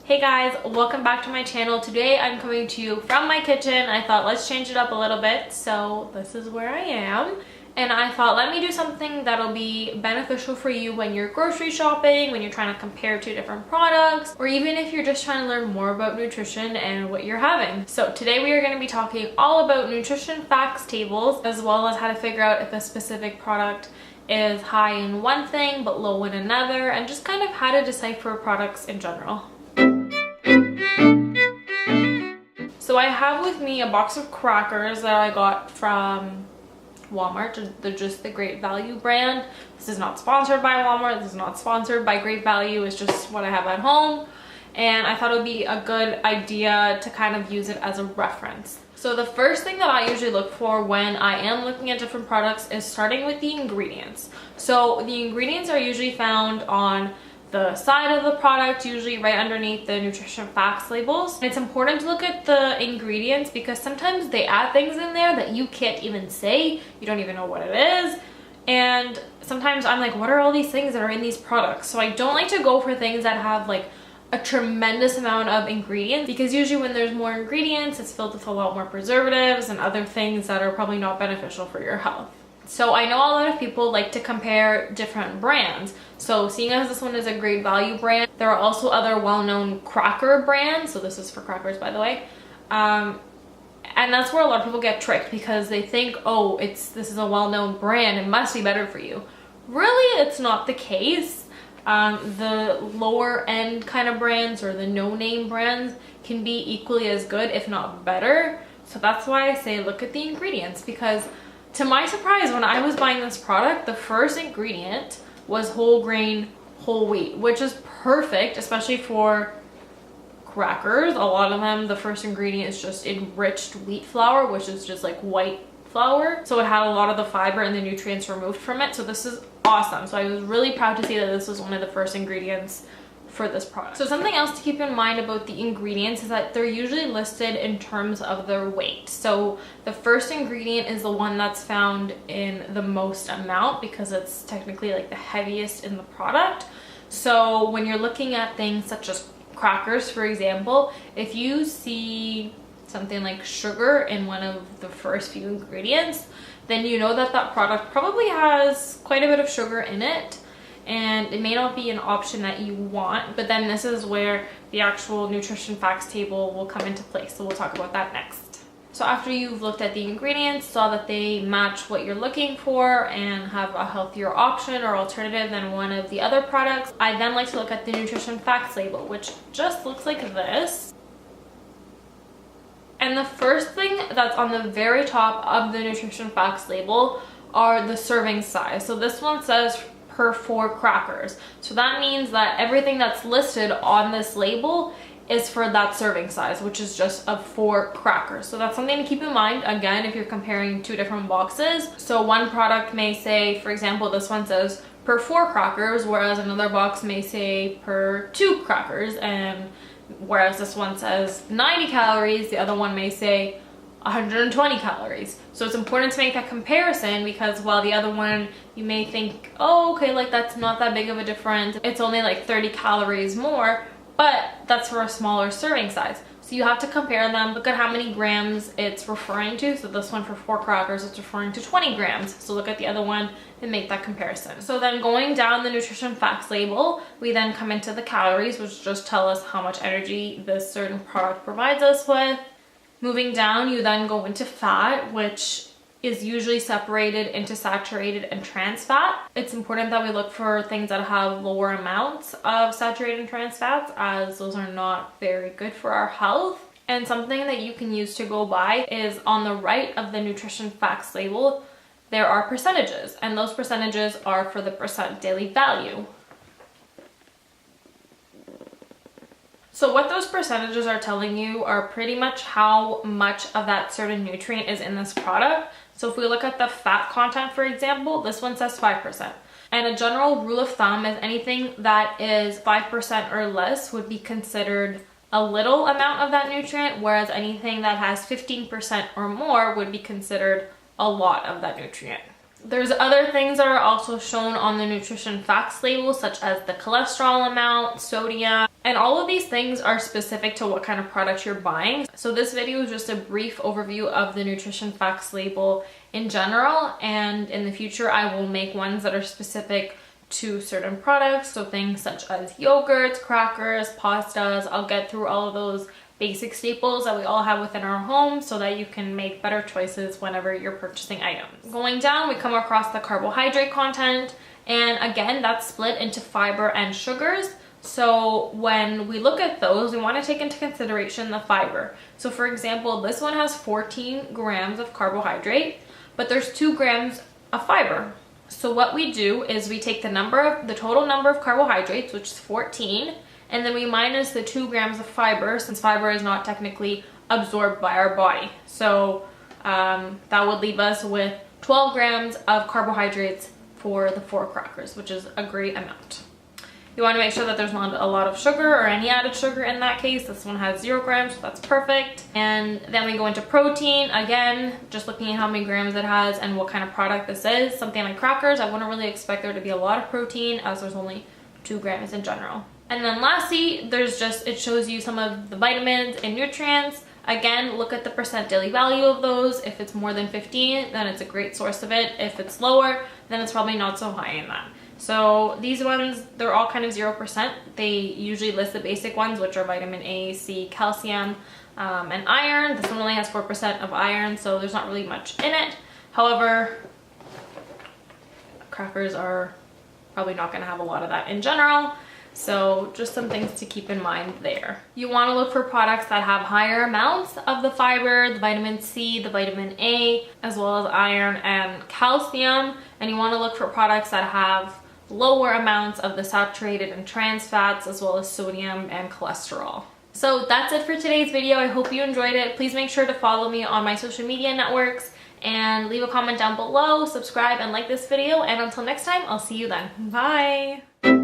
Hey guys, welcome back to my channel. Today I'm coming to you from my kitchen. I thought let's change it up a little bit, so this is where I am. And I thought let me do something that'll be beneficial for you when you're grocery shopping, when you're trying to compare two different products, or even if you're just trying to learn more about nutrition and what you're having. So today we are going to be talking all about nutrition facts tables, as well as how to figure out if a specific product is high in one thing but low in another, and just kind of how to decipher products in general. So I have with me a box of crackers that I got from Walmart. They're just the Great Value brand. This is not sponsored by Walmart. This is not sponsored by Great Value. It's just what I have at home. And I thought it would be a good idea to kind of use it as a reference. So the first thing that I usually look for when I am looking at different products is starting with the ingredients. So the ingredients are usually found on the side of the product, usually right underneath the nutrition facts labels. And it's important to look at the ingredients because sometimes they add things in there that you can't even say. You don't even know what it is. And sometimes I'm like, what are all these things that are in these products? So I don't like to go for things that have like a tremendous amount of ingredients, because usually when there's more ingredients, it's filled with a lot more preservatives and other things that are probably not beneficial for your health. So I know a lot of people like to compare different brands. So seeing as this one is a Great Value brand, there are also other well-known cracker brands. So this is for crackers, by the way. And that's where a lot of people get tricked because they think, oh, this is a well-known brand, it must be better for you. Really, it's not the case. The lower end kind of brands or the no-name brands can be equally as good, if not better. So that's why I say look at the ingredients, because to my surprise, when I was buying this product, the first ingredient was whole grain, whole wheat, which is perfect, especially for crackers. A lot of them, the first ingredient is just enriched wheat flour, which is just like white flour. So it had a lot of the fiber and the nutrients removed from it. So this is awesome. So I was really proud to see that this was one of the first ingredients for this product. So something else to keep in mind about the ingredients is that they're usually listed in terms of their weight. So the first ingredient is the one that's found in the most amount because it's technically like the heaviest in the product. So when you're looking at things such as crackers, for example, if you see something like sugar in one of the first few ingredients, then you know that that product probably has quite a bit of sugar in it. And it may not be an option that you want, but then this is where the actual nutrition facts table will come into place. So we'll talk about that next. So after you've looked at the ingredients, saw that they match what you're looking for and have a healthier option or alternative than one of the other products, I then like to look at the nutrition facts label, which just looks like this. And the first thing that's on the very top of the nutrition facts label are the serving size. So this one says per 4 crackers. So that means that everything that's listed on this label is for that serving size, which is just of 4 crackers. So that's something to keep in mind, again, if you're comparing two different boxes. So one product may say, for example, this one says per 4 crackers, whereas another box may say per 2 crackers, and whereas this one says 90 calories, the other one may say 120 calories. So it's important to make that comparison, because while the other one you may think, oh, okay, like that's not that big of a difference, it's only like 30 calories more, but that's for a smaller serving size. So you have to compare them, look at how many grams it's referring to. So this one for 4 crackers, it's referring to 20 grams. So look at the other one and make that comparison. So then going down the nutrition facts label, we then come into the calories, which just tell us how much energy this certain product provides us with. Moving down, you then go into fat, which is usually separated into saturated and trans fat. It's important that we look for things that have lower amounts of saturated and trans fats, as those are not very good for our health. And something that you can use to go by is on the right of the nutrition facts label, there are percentages, and those percentages are for the percent daily value. So what those percentages are telling you are pretty much how much of that certain nutrient is in this product. So if we look at the fat content, for example, this one says 5%. And a general rule of thumb is anything that is 5% or less would be considered a little amount of that nutrient, whereas anything that has 15% or more would be considered a lot of that nutrient. There's other things that are also shown on the nutrition facts label, such as the cholesterol amount, sodium, And all of these things are specific to what kind of product you're buying. So this video is just a brief overview of the nutrition facts label in general, and in the future I will make ones that are specific to certain products, so things such as yogurts, crackers, pastas. I'll get through all of those basic staples that we all have within our home so that you can make better choices whenever you're purchasing items. Going down, we come across the carbohydrate content, and again, that's split into fiber and sugars. So when we look at those, we want to take into consideration the fiber. So for example, this one has 14 grams of carbohydrate, but there's 2 grams of fiber. So what we do is we take the total number of carbohydrates, which is 14, and then we minus the 2 grams of fiber, since fiber is not technically absorbed by our body. So that would leave us with 12 grams of carbohydrates for the 4 crackers, which is a great amount. You want to make sure that there's not a lot of sugar or any added sugar in that case. This one has 0 grams, so that's perfect. And then we go into protein. Again, just looking at how many grams it has and what kind of product this is. Something like crackers, I wouldn't really expect there to be a lot of protein, as there's only 2 grams in general. And then lastly, it shows you some of the vitamins and nutrients. Again, look at the percent daily value of those. If it's more than 15, then it's a great source of it. If it's lower, then it's probably not so high in that. So these ones, they're all kind of 0%. They usually list the basic ones, which are vitamin A, C, calcium, and iron. This one only has 4% of iron, so there's not really much in it. However, crackers are probably not going to have a lot of that in general. So just some things to keep in mind there. You want to look for products that have higher amounts of the fiber, the vitamin C, the vitamin A, as well as iron and calcium. And you want to look for products that have lower amounts of the saturated and trans fats, as well as sodium and cholesterol. So that's it for today's video. I hope you enjoyed it. Please make sure to follow me on my social media networks and leave a comment down below, subscribe and like this video, and until next time, I'll see you then. Bye!